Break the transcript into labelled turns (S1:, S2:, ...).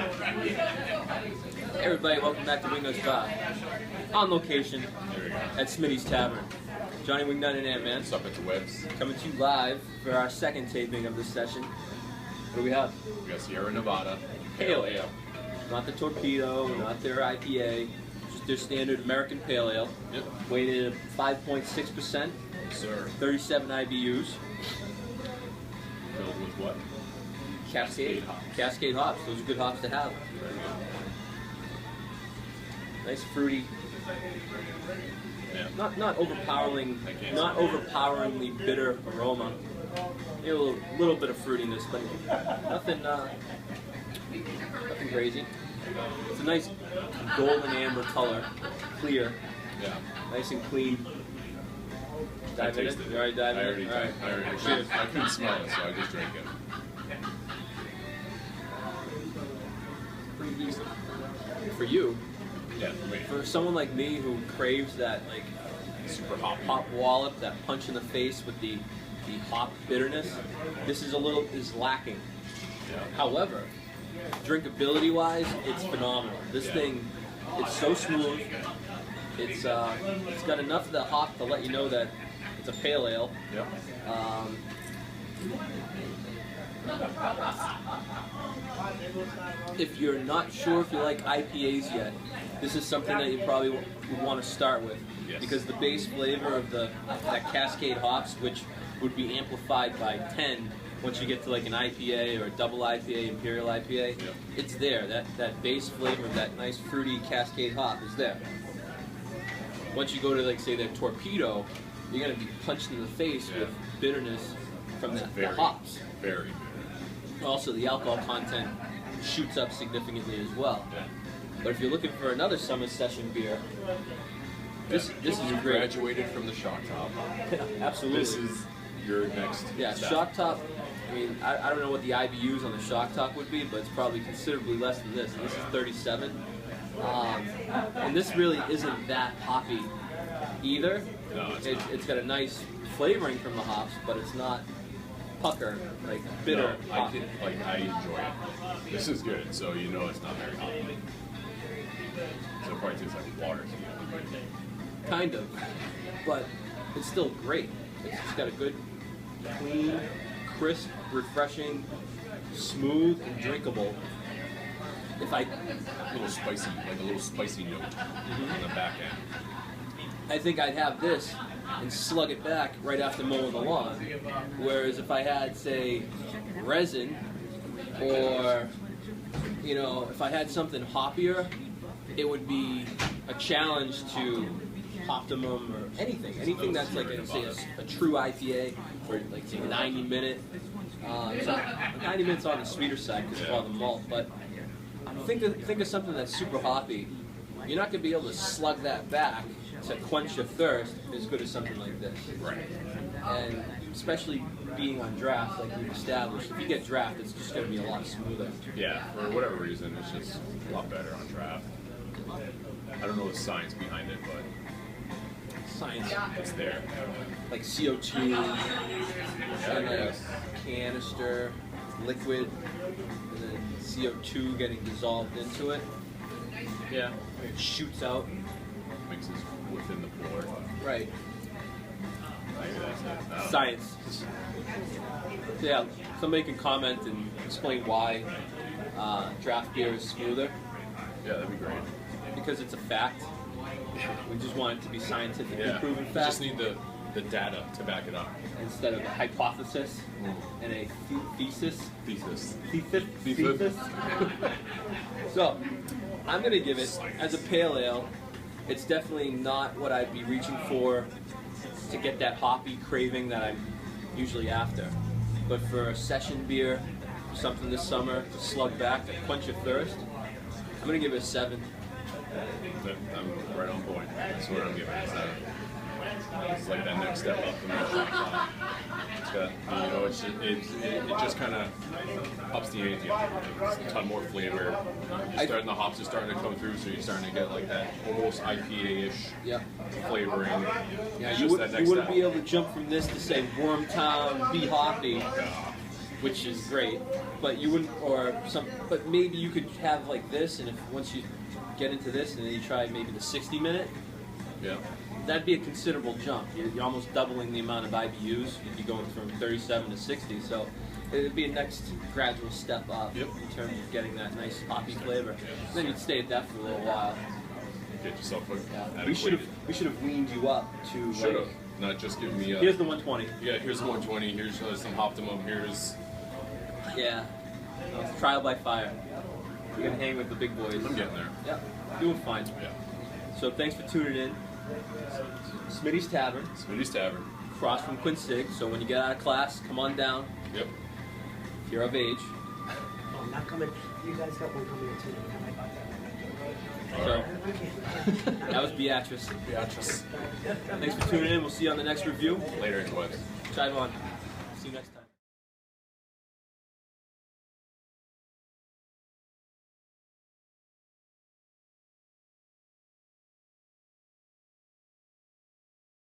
S1: Hey everybody, welcome back to Wingnut's Bar. On location at Smitty's Tavern. Johnny Wingnut and Ant-Man.
S2: What's up, it's Webs.
S1: Coming to you live for our second taping of this session. What do we have?
S2: We got Sierra Nevada
S1: Pale Ale. Not the Torpedo, not their IPA, just their standard American Pale Ale.
S2: Yep.
S1: Weighted at 5.6%,
S2: Yes, sir.
S1: 37 IBUs.
S2: Filled with what?
S1: Cascade
S2: hops.
S1: Cascade hops. Those are good hops to have.
S2: Very good.
S1: Nice fruity.
S2: Yeah.
S1: Not overpoweringly bitter aroma. A little bit of fruitiness, but nothing crazy. It's a nice golden amber color, clear,
S2: Yeah.
S1: nice and clean. Dive in it. You already dived in it? All right. Cheers.
S2: I couldn't smell it, so I just drank it.
S1: Pretty decent. For you,
S2: Yeah, for me.
S1: for someone like me who craves that like
S2: Super hot.
S1: hop wallop, that punch in the face with the hop bitterness, this is lacking.
S2: Yeah.
S1: However, drinkability wise, it's phenomenal. This thing, it's so smooth. It's got enough of the hop to let you know that it's a pale ale.
S2: Yep.
S1: If you're not sure if you like IPAs yet, this is something that you probably would want to start with.
S2: Yes.
S1: Because the base flavor of that Cascade hops, which would be amplified by 10 once you get to like an IPA or a double IPA, Imperial IPA,
S2: Yep.
S1: it's there. That base flavor of that nice fruity Cascade hop is there. Once you go to like say the Torpedo, you're going to be punched in the face with bitterness from the hops.
S2: Very bitter.
S1: Also, the alcohol content shoots up significantly as well.
S2: Yeah.
S1: But if you're looking for another summer session beer, this is a great.
S2: Graduated from the shock top.
S1: Absolutely.
S2: This is your next step.
S1: Shock top. I mean, I don't know what the IBUs on the shock top would be, but it's probably considerably less than this. This is 37. And this really isn't that hoppy either.
S2: No, it's not.
S1: It's got a nice flavoring from the hops, but it's not pucker, like bitter.
S2: No, I enjoy it. This is good, so you know it's not very hot. So it probably tastes like water.
S1: Kind of, but it's still great. It's got a good, clean, crisp, refreshing, smooth, and drinkable.
S2: A little spicy note on the back end.
S1: I think I'd have this and slug it back right after mowing the lawn. Whereas if I had, say, resin, or if I had something hoppier, it would be a challenge to Optimum or anything that's like a true IPA for like say 90 minute. So 90 minutes on the sweeter side because of all the malt, but think of something that's super hoppy. You're not going to be able to slug that back to quench your thirst as good as something like this.
S2: Right.
S1: And especially being on draft, like we've established, if you get draft, it's just going to be a lot smoother.
S2: Yeah, for whatever reason, it's just a lot better on draft. I don't know the science behind it, but
S1: Science.
S2: it's there.
S1: Like CO2 and a canister, liquid, and then CO2 getting dissolved into it.
S2: Yeah.
S1: It shoots out.
S2: Mixes within the pour.
S1: Right.
S2: Maybe that's it. I don't know.
S1: Science. Yeah, somebody can comment and explain why draft beer is smoother.
S2: Yeah, that'd be great.
S1: Because it's a fact. We just want it to be scientifically
S2: Yeah.
S1: proven
S2: You
S1: fact
S2: just need the data to back it up.
S1: instead of a hypothesis and a thesis.
S2: Thesis.
S1: Thesis. So, I'm going to give it, as a pale ale, it's definitely not what I'd be reaching for to get that hoppy craving that I'm usually after. But for a session beer, something this summer to slug back, to quench your thirst, I'm going to give it a 7.
S2: I'm right on point. That's what I'm giving it. It's like that next step up from the shock top. It's got, it just kind of ups the ante. It's a ton more flavor. The hops are starting to come through, so you're starting to get like that almost IPA-ish flavoring.
S1: Yeah, you wouldn't be able to jump from this to say Wormtown, be hoppy. which is great. But you wouldn't, but maybe you could have like this, and if once you get into this, and then you try maybe the 60-minute.
S2: Yeah.
S1: That'd be a considerable jump. You're almost doubling the amount of IBUs. You'd be going from 37 to 60. So it'd be a next gradual step up in terms of getting that nice hoppy flavor. And then you'd stay at that for a little while.
S2: Get yourself
S1: We should have weaned you up to.
S2: Should have. Not just give me.
S1: Here's the 120.
S2: Yeah, here's the 120. Here's some Optimum. Here's.
S1: Yeah. It's trial by fire. You're gonna hang with the big boys.
S2: I'm getting there.
S1: Yeah. Doing fine.
S2: Yeah.
S1: So thanks for tuning in. Smitty's Tavern.
S2: Smitty's Tavern.
S1: Across from Quincy. So when you get out of class, come on down.
S2: Yep.
S1: If you're of age.
S3: Oh, I'm not coming. You guys got one coming at 2.
S1: So, that was Beatrice.
S2: Beatrice.
S1: Thanks for tuning in. We'll see you on the next review.
S2: Later, interwebs.
S1: Tavern. See you next time.